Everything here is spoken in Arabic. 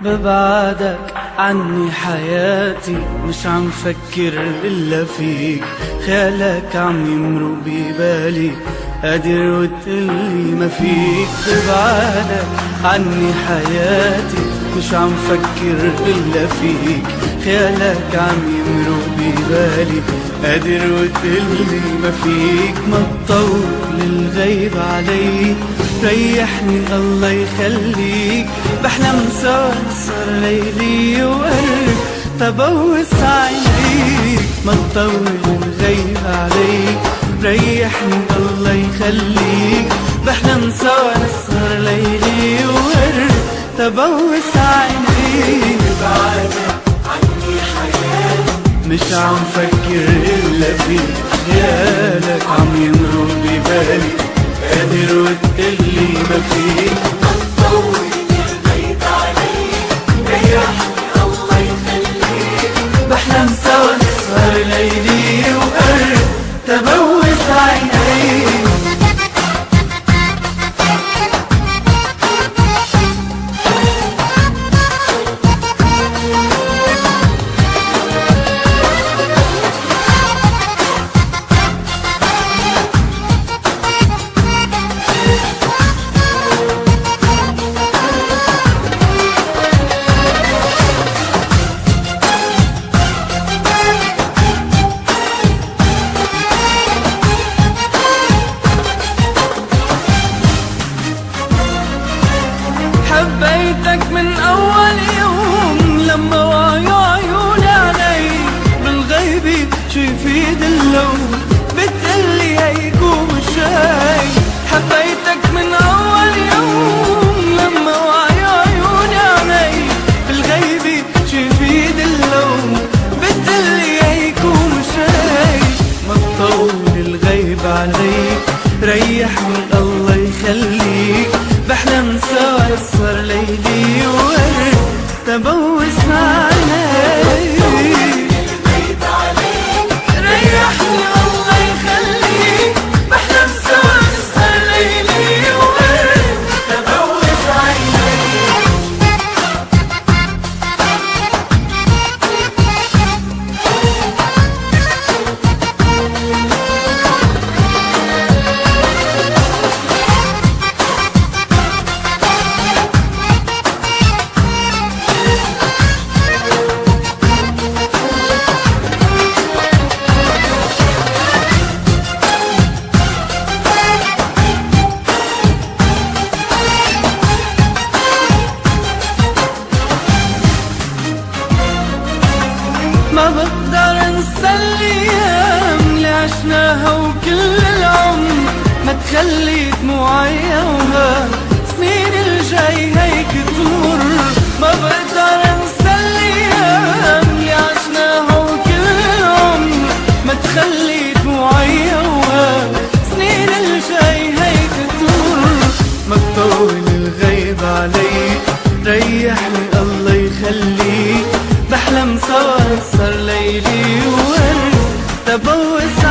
ببعدك عني حياتي مش عم فكر إلا فيك، خيالك عم يمرق ببالي قادر وتقلي ما فيك. ببعدك عني حياتي مش عم فكر إلا فيك، خيالك عم يمرق ببالي قادر وتقلي ما فيك. ما تطول الغيب علي ريحني الله يخليك، بحلم سوا نسهر ليلي وقرب تبوس عينيك. ما تطول الغيب عليك ريحني الله يخليك، بحلم سوا نسهر ليلي وقرب تبوس عينيك. بعدك عني حياتي مش عم فكر إلا فيك، خيالك عم يمرق ببالي قادر وتقلي ما فيك. طول الغيب عليك ريحني الله يخليك، بحلم سوا نسهر ليلي وقرب تبوس عينيك. حبيتك من أول يوم لما وعيوا عيوني علي، بالغيب شو يفيد اللوم بتقلي هيك ومش هي. حبيتك من أول يوم لما وعيوا عيوني علي، بالغيب شو يفيد اللوم بتقلي هيك ومش هي. ما تطول الغيب عليك ريحني الله يخليك، بحلم سوا نسهر ليلي وقرب تبوس عينيك. الغيب عليك ريحني الله يخليك، بحلم سوا نسهر ليلي وقرب تبوس عينيك. ما بقدر انسى الايام اللي عشناها وكل العمر ما تخلي دموعي اوهام، سنين الجاي هيك تمر. ما بقدر انسى الايام اللي عشناها وكل العمر ما تخلي دموعي اوهام، سنين الجاي هيك تمر. ما تطول الغيب عليك ريحني الله يخليك، بحلم سوا نسهر ليلي وقرب تبوس